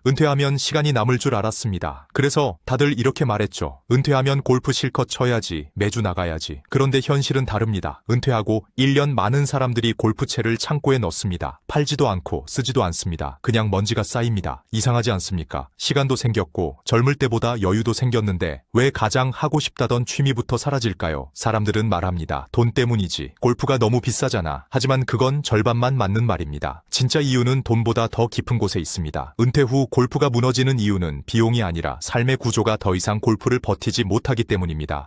은퇴하면 시간이 남을 줄 알았습니다. 그래서 다들 이렇게 말했죠. 은퇴하면 골프 실컷 쳐야지, 매주 나가야지. 그런데 현실은 다릅니다. 은퇴하고 1년 많은 사람들이 골프채를 창고에 넣습니다. 팔지도 않고 쓰지도 않습니다. 그냥 먼지가 쌓입니다. 이상하지 않습니까? 시간도 생겼고 젊을 때보다 여유도 생겼는데 왜 가장 하고 싶다던 취미부터 사라질까요? 사람들은 말합니다. 돈 때문이지. 골프가 너무 비싸잖아. 하지만 그건 절반만 맞는 말입니다. 진짜 이유는 돈보다 더 깊은 곳에 있습니다. 은퇴 후 골프가 무너지는 이유는 비용이 아니라 삶의 구조가 더 이상 골프를 버티지 못하기 때문입니다.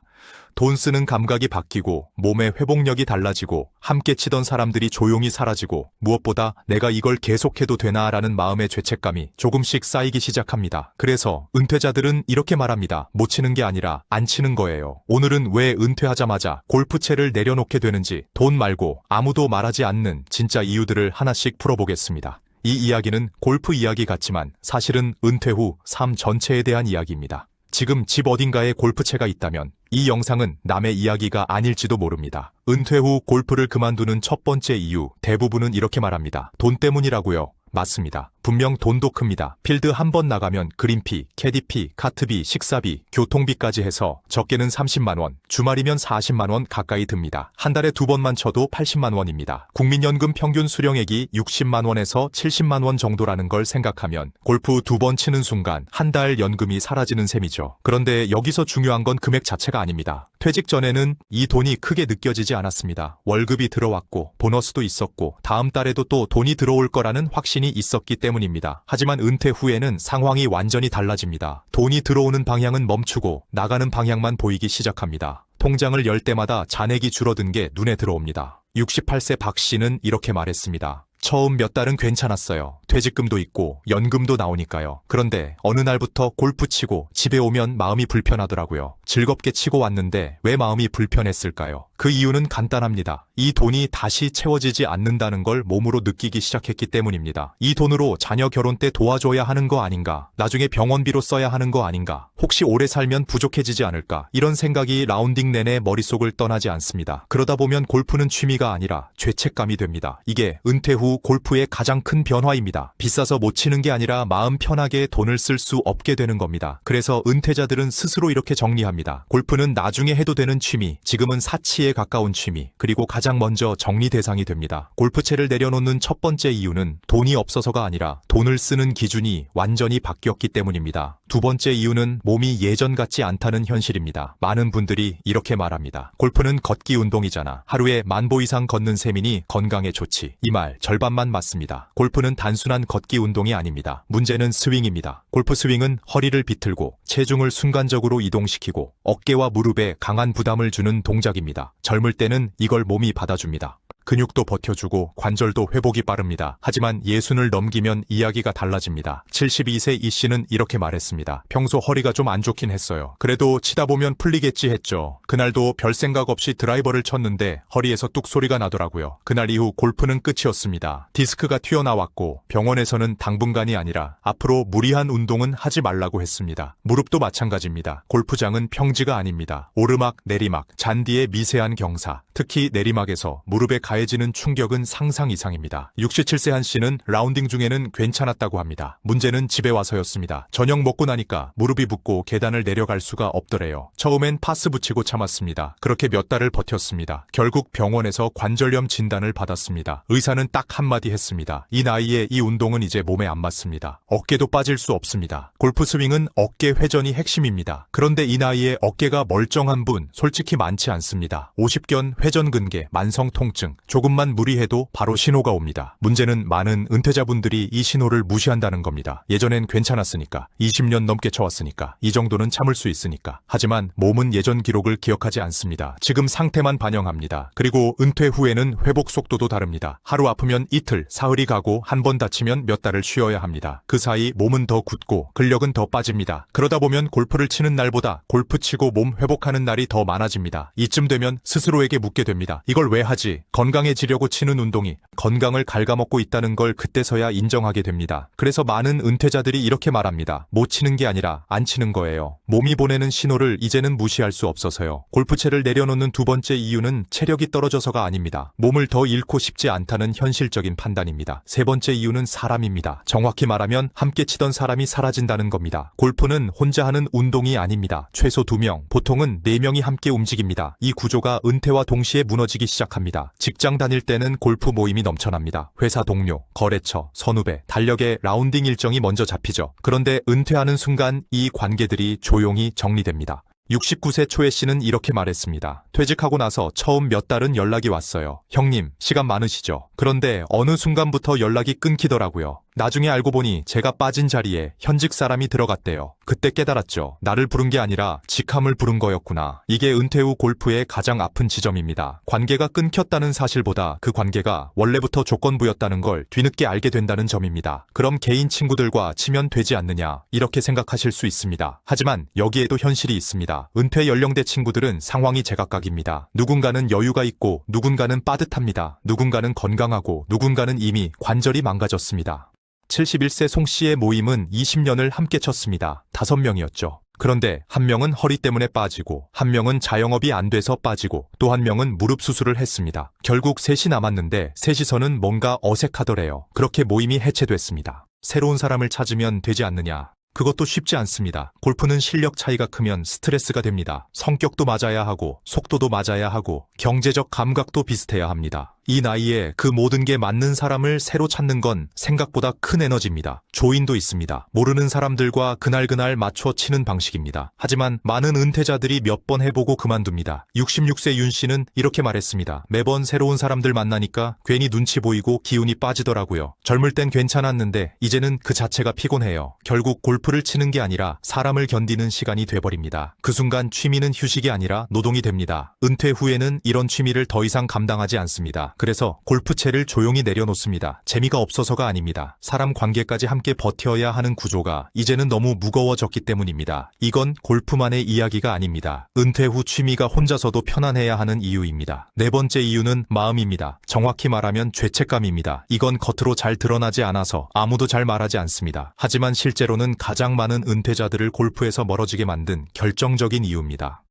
돈 쓰는 감각이 바뀌고 몸의 회복력이 달라지고 함께 치던 사람들이 조용히 사라지고 무엇보다 내가 이걸 계속해도 되나라는 마음의 죄책감이 조금씩 쌓이기 시작합니다. 그래서 은퇴자들은 이렇게 말합니다. 못 치는 게 아니라 안 치는 거예요. 오늘은 왜 은퇴하자마자 골프채를 내려놓게 되는지 돈 말고 아무도 말하지 않는 진짜 이유들을 하나씩 풀어보겠습니다. 이 이야기는 골프 이야기 같지만 사실은 은퇴 후 삶 전체에 대한 이야기입니다. 지금 집 어딘가에 골프채가 있다면 이 영상은 남의 이야기가 아닐지도 모릅니다. 은퇴 후 골프를 그만두는 첫 번째 이유, 대부분은 이렇게 말합니다. 돈 때문이라고요. 맞습니다. 분명 돈도 큽니다. 필드 한 번 나가면 그린피, 캐디피, 카트비, 식사비, 교통비까지 해서 적게는 30만 원, 주말이면 40만 원 가까이 듭니다. 한 달에 2번만 쳐도 80만 원입니다. 국민연금 평균 수령액이 60만 원에서 70만 원 정도라는 걸 생각하면 골프 2번 치는 순간 한 달 연금이 사라지는 셈이죠. 그런데 여기서 중요한 건 금액 자체가 아닙니다. 퇴직 전에는 이 돈이 크게 느껴지지 않았습니다. 월급이 들어왔고 보너스도 있었고 다음 달에도 또 돈이 들어올 거라는 확신이 있었기 때문입니다. 하지만 은퇴 후에는 상황이 완전히 달라집니다. 돈이 들어오는 방향은 멈추고 나가는 방향만 보이기 시작합니다. 통장을 열 때마다 잔액이 줄어든 게 눈에 들어옵니다. 68세 박 씨는 이렇게 말했습니다. 처음 몇 달은 괜찮았어요. 퇴직금도 있고 연금도 나오니까요. 그런데 어느 날부터 골프 치고 집에 오면 마음이 불편하더라고요. 즐겁게 치고 왔는데 왜 마음이 불편했을까요? 그 이유는 간단합니다. 이 돈이 다시 채워지지 않는다는 걸 몸으로 느끼기 시작했기 때문입니다. 이 돈으로 자녀 결혼 때 도와줘야 하는 거 아닌가? 나중에 병원비로 써야 하는 거 아닌가? 혹시 오래 살면 부족해지지 않을까? 이런 생각이 라운딩 내내 머릿속을 떠나지 않습니다. 그러다 보면 골프는 취미가 아니라 죄책감이 됩니다. 이게 은퇴 후 골프의 가장 큰 변화입니다. 비싸서 못 치는 게 아니라 마음 편하게 돈을 쓸 수 없게 되는 겁니다. 그래서 은퇴자들은 스스로 이렇게 정리합니다. 골프는 나중에 해도 되는 취미, 지금은 사치에 가까운 취미, 그리고 가장 먼저 정리 대상이 됩니다. 골프채를 내려놓는 첫 번째 이유는 돈이 없어서가 아니라 돈을 쓰는 기준이 완전히 바뀌었기 때문입니다. 두 번째 이유는 몸이 예전 같지 않다는 현실입니다. 많은 분들이 이렇게 말합니다. 골프는 걷기 운동이잖아. 하루에 10,000보 이상 걷는 셈이니 건강에 좋지. 이 말 절반만 맞습니다. 골프는 단순한 걷기 운동이 아닙니다. 문제는 스윙입니다. 골프 스윙은 허리를 비틀고 체중을 순간적으로 이동시키고 어깨와 무릎에 강한 부담을 주는 동작입니다. 젊을 때는 이걸 몸이 받아줍니다. 근육도 버텨주고 관절도 회복이 빠릅니다. 하지만 60을 넘기면 이야기가 달라집니다. 72세 이 씨는 이렇게 말했습니다. 평소 허리가 좀 안 좋긴 했어요. 그래도 치다 보면 풀리겠지 했죠. 그날도 별 생각 없이 드라이버를 쳤는데 허리에서 뚝 소리가 나더라고요. 그날 이후 골프는 끝이었습니다. 디스크가 튀어나왔고 병원에서는 당분간이 아니라 앞으로 무리한 운동은 하지 말라고 했습니다. 무릎도 마찬가지입니다. 골프장은 평지가 아닙니다. 오르막, 내리막, 잔디의 미세한 경사, 특히 내리막에서 무릎에 가해지는 충격은 상상 이상입니다. 67세 한 씨는 라운딩 중에는 괜찮았다고 합니다. 문제는 집에 와서였습니다. 저녁 먹고 나니까 무릎이 붓고 계단을 내려갈 수가 없더래요. 처음엔 파스 붙이고 참았습니다. 그렇게 몇 달을 버텼습니다. 결국 병원에서 관절염 진단을 받았습니다. 의사는 딱 한마디 했습니다. 이 나이에 이 운동은 이제 몸에 안 맞습니다. 어깨도 빠질 수 없습니다. 골프 스윙은 어깨 회전이 핵심입니다. 그런데 이 나이에 어깨가 멀쩡한 분 솔직히 많지 않습니다. 50견 회전 근개, 만성 통증, 조금만 무리해도 바로 신호가 옵니다. 문제는 많은 은퇴자분들이 이 신호를 무시한다는 겁니다. 예전엔 괜찮았으니까, 20년 넘게 쳐왔으니까, 이 정도는 참을 수 있으니까. 하지만 몸은 예전 기록을 기억하지 않습니다. 지금 상태만 반영합니다. 그리고 은퇴 후에는 회복 속도도 다릅니다. 하루 아프면 이틀, 사흘이 가고 한 번 다치면 몇 달을 쉬어야 합니다. 그 사이 몸은 더 굳고 근력은 더 빠집니다. 그러다 보면 골프를 치는 날보다 골프 치고 몸 회복하는 날이 더 많아집니다. 이쯤 되면 스스로에게 묻게 됩니다. 이걸 왜 하지? 건강 건강해지려고 치는 운동이 건강을 갉아먹고 있다는 걸 그때서야 인정하게 됩니다. 그래서 많은 은퇴자들이 이렇게 말합니다. 못 치는 게 아니라 안 치는 거예요. 몸이 보내는 신호를 이제는 무시할 수 없어서요. 골프채를 내려놓는 두 번째 이유는 체력이 떨어져서가 아닙니다. 몸을 더 잃고 싶지 않다는 현실적인 판단입니다. 세 번째 이유는 사람입니다. 정확히 말하면 함께 치던 사람이 사라진다는 겁니다. 골프는 혼자 하는 운동이 아닙니다. 최소 2명, 보통은 4명이 함께 움직입니다. 이 구조가 은퇴와 동시에 무너지기 시작합니다. 직장 다닐 때는 골프 모임이 넘쳐납니다. 회사 동료, 거래처, 선후배, 달력에 라운딩 일정이 먼저 잡히죠. 그런데 은퇴하는 순간 이 관계들이 조용히 정리됩니다. 69세 초의 씨는 이렇게 말했습니다. 퇴직하고 나서 처음 몇 달은 연락이 왔어요. 형님, 시간 많으시죠? 그런데 어느 순간부터 연락이 끊기더라고요. 나중에 알고 보니 제가 빠진 자리에 현직 사람이 들어갔대요. 그때 깨달았죠. 나를 부른 게 아니라 직함을 부른 거였구나. 이게 은퇴 후 골프의 가장 아픈 지점입니다. 관계가 끊겼다는 사실보다 그 관계가 원래부터 조건부였다는 걸 뒤늦게 알게 된다는 점입니다. 그럼 개인 친구들과 치면 되지 않느냐, 이렇게 생각하실 수 있습니다. 하지만 여기에도 현실이 있습니다. 은퇴 연령대 친구들은 상황이 제각각입니다. 누군가는 여유가 있고 누군가는 빠듯합니다. 누군가는 건강하고 누군가는 이미 관절이 망가졌습니다. 71세 송 씨의 모임은 20년을 함께 쳤습니다. 5명이었죠. 그런데 한 명은 허리 때문에 빠지고, 한 명은 자영업이 안 돼서 빠지고, 또 한 명은 무릎 수술을 했습니다. 결국 셋이 남았는데 셋이서는 뭔가 어색하더래요. 그렇게 모임이 해체됐습니다. 새로운 사람을 찾으면 되지 않느냐. 그것도 쉽지 않습니다. 골프는 실력 차이가 크면 스트레스가 됩니다. 성격도 맞아야 하고, 속도도 맞아야 하고, 경제적 감각도 비슷해야 합니다. 이 나이에 그 모든 게 맞는 사람을 새로 찾는 건 생각보다 큰 에너지입니다. 조인도 있습니다. 모르는 사람들과 그날 맞춰 치는 방식입니다. 하지만 많은 은퇴자들이 몇 번 해보고 그만둡니다. 66세 윤 씨는 이렇게 말했습니다. 매번 새로운 사람들 만나니까 괜히 눈치 보이고 기운이 빠지더라고요. 젊을 땐 괜찮았는데 이제는 그 자체가 피곤해요. 결국 골프를 치는 게 아니라 사람을 견디는 시간이 돼버립니다. 그 순간 취미는 휴식이 아니라 노동이 됩니다. 은퇴 후에는 이런 취미를 더 이상 감당하지 않습니다. 그래서 골프채를 조용히 내려놓습니다. 재미가 없어서가 아닙니다. 사람 관계까지 함께 버텨야 하는 구조가 이제는 너무 무거워졌기 때문입니다. 이건 골프만의 이야기가 아닙니다. 은퇴 후 취미가 혼자서도 편안해야 하는 이유입니다. 네 번째 이유는 마음입니다. 정확히 말하면 죄책감입니다. 이건 겉으로 잘 드러나지 않아서 아무도 잘 말하지 않습니다. 하지만 실제로는 가장 많은 은퇴자들을 골프에서 멀어지게 만든 결정적인 이유입니다.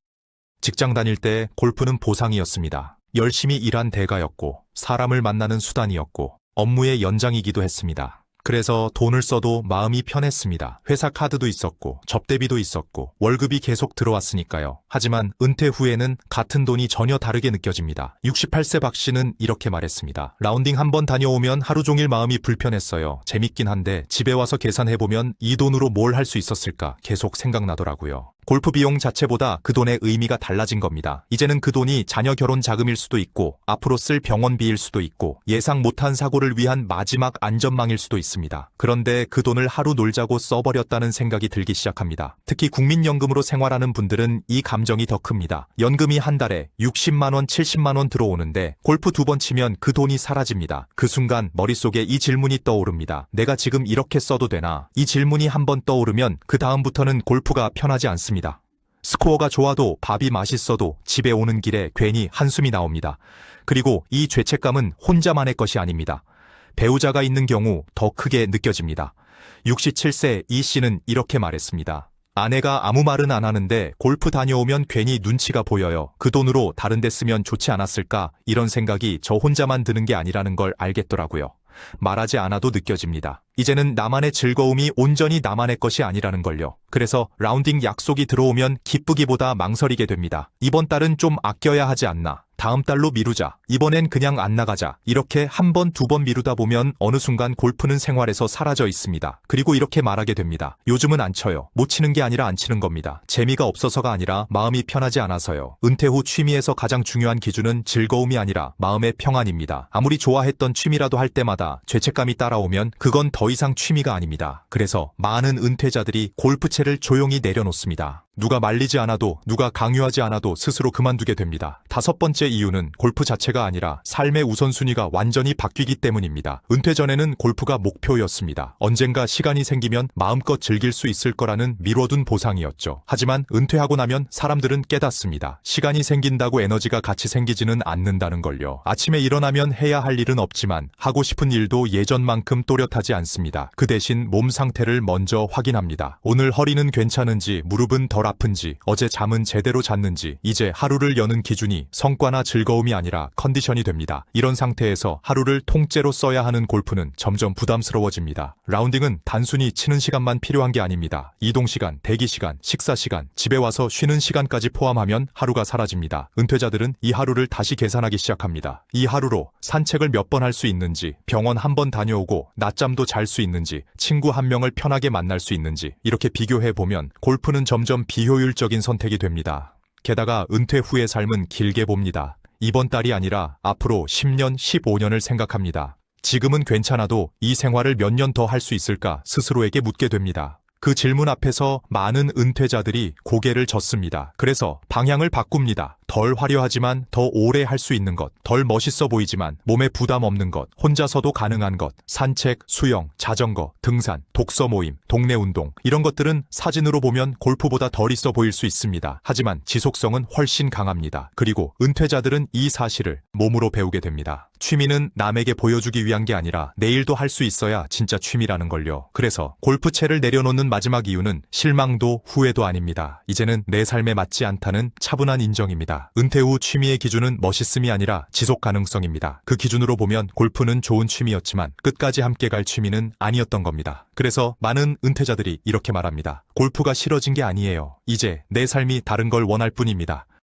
직장 다닐 때 골프는 보상이었습니다. 열심히 일한 대가였고, 사람을 만나는 수단이었고, 업무의 연장이기도 했습니다. 그래서 돈을 써도 마음이 편했습니다. 회사 카드도 있었고, 접대비도 있었고, 월급이 계속 들어왔으니까요. 하지만 은퇴 후에는 같은 돈이 전혀 다르게 느껴집니다. 68세 박 씨는 이렇게 말했습니다. 라운딩 한 번 다녀오면 하루 종일 마음이 불편했어요. 재밌긴 한데 집에 와서 계산해보면 이 돈으로 뭘 할 수 있었을까 계속 생각나더라고요. 골프 비용 자체보다 그 돈의 의미가 달라진 겁니다. 이제는 그 돈이 자녀 결혼 자금일 수도 있고, 앞으로 쓸 병원비일 수도 있고, 예상 못한 사고를 위한 마지막 안전망일 수도 있습니다. 그런데 그 돈을 하루 놀자고 써버렸다는 생각이 들기 시작합니다. 특히 국민연금으로 생활하는 분들은 이 감정이 더 큽니다. 연금이 한 달에 60만 원, 70만 원 들어오는데 골프 2번 치면 그 돈이 사라집니다. 그 순간 머릿속에 이 질문이 떠오릅니다. 내가 지금 이렇게 써도 되나? 이 질문이 한번 떠오르면 그 다음부터는 골프가 편하지 않습니다. 스코어가 좋아도 밥이 맛있어도 집에 오는 길에 괜히 한숨이 나옵니다. 그리고 이 죄책감은 혼자만의 것이 아닙니다. 배우자가 있는 경우 더 크게 느껴집니다. 67세 이 씨는 이렇게 말했습니다. 아내가 아무 말은 안 하는데 골프 다녀오면 괜히 눈치가 보여요. 그 돈으로 다른 데 쓰면 좋지 않았을까? 이런 생각이 저 혼자만 드는 게 아니라는 걸 알겠더라고요. 말하지 않아도 느껴집니다. 이제는 나만의 즐거움이 온전히 나만의 것이 아니라는 걸요. 그래서 라운딩 약속이 들어오면 기쁘기보다 망설이게 됩니다. 이번 달은 좀 아껴야 하지 않나. 다음 달로 미루자. 이번엔 그냥 안 나가자. 이렇게 한 번, 2번 미루다 보면 어느 순간 골프는 생활에서 사라져 있습니다. 그리고 이렇게 말하게 됩니다. 요즘은 안 쳐요. 못 치는 게 아니라 안 치는 겁니다. 재미가 없어서가 아니라 마음이 편하지 않아서요. 은퇴 후 취미에서 가장 중요한 기준은 즐거움이 아니라 마음의 평안입니다. 아무리 좋아했던 취미라도 할 때마다 죄책감이 따라오면 그건 더 이상 취미가 아닙니다. 그래서 많은 은퇴자들이 골프채를 조용히 내려놓습니다. 누가 말리지 않아도, 누가 강요하지 않아도 스스로 그만두게 됩니다. 5번째 이유는 골프 자체가 아니라 삶의 우선순위가 완전히 바뀌기 때문입니다. 은퇴 전에는 골프가 목표였습니다. 언젠가 시간이 생기면 마음껏 즐길 수 있을 거라는 미뤄둔 보상이었죠. 하지만 은퇴하고 나면 사람들은 깨닫습니다. 시간이 생긴다고 에너지가 같이 생기지는 않는다는 걸요. 아침에 일어나면 해야 할 일은 없지만 하고 싶은 일도 예전만큼 또렷하지 않습니다. 그 대신 몸 상태를 먼저 확인합니다. 오늘 허리는 괜찮은지, 무릎은 덜 아픈지, 어제 잠은 제대로 잤는지. 이제 하루를 여는 기준이 성과나 즐거움이 아니라 컨디션이 됩니다. 이런 상태에서 하루를 통째로 써야 하는 골프는 점점 부담스러워집니다. 라운딩은 단순히 치는 시간만 필요한 게 아닙니다. 이동 시간, 대기 시간, 식사 시간, 집에 와서 쉬는 시간까지 포함하면 하루가 사라집니다. 은퇴자들은 이 하루를 다시 계산하기 시작합니다. 이 하루로 산책을 몇 번 할 수 있는지, 병원 한 번 다녀오고 낮잠도 잘 수 있는지, 친구 한 명을 편하게 만날 수 있는지, 이렇게 비교해보면 골프는 점점 비효율적인 선택이 됩니다. 게다가 은퇴 후의 삶은 길게 봅니다. 이번 달이 아니라 앞으로 10년, 15년을 생각합니다. 지금은 괜찮아도 이 생활을 몇 년 더 할 수 있을까 스스로에게 묻게 됩니다. 그 질문 앞에서 많은 은퇴자들이 고개를 젓습니다. 그래서 방향을 바꿉니다. 덜 화려하지만 더 오래 할 수 있는 것, 덜 멋있어 보이지만 몸에 부담 없는 것, 혼자서도 가능한 것, 산책, 수영, 자전거, 등산, 독서 모임, 동네 운동, 이런 것들은 사진으로 보면 골프보다 덜 있어 보일 수 있습니다. 하지만 지속성은 훨씬 강합니다. 그리고 은퇴자들은 이 사실을 몸으로 배우게 됩니다. 취미는 남에게 보여주기 위한 게 아니라 내일도 할 수 있어야 진짜 취미라는 걸요. 그래서 골프채를 내려놓는 마지막 이유는 실망도 후회도 아닙니다. 이제는 내 삶에 맞지 않다는 차분한 인정입니다. 은퇴 후 취미의 기준은 멋있음이 아니라 지속 가능성입니다. 그 기준으로 보면 골프는 좋은 취미였지만 끝까지 함께 갈 취미는 아니었던 겁니다. 그래서 많은 은퇴자들이 이렇게 말합니다. 골프가 싫어진 게 아니에요. 이제 내 삶이 다른 걸 원할 뿐입니다.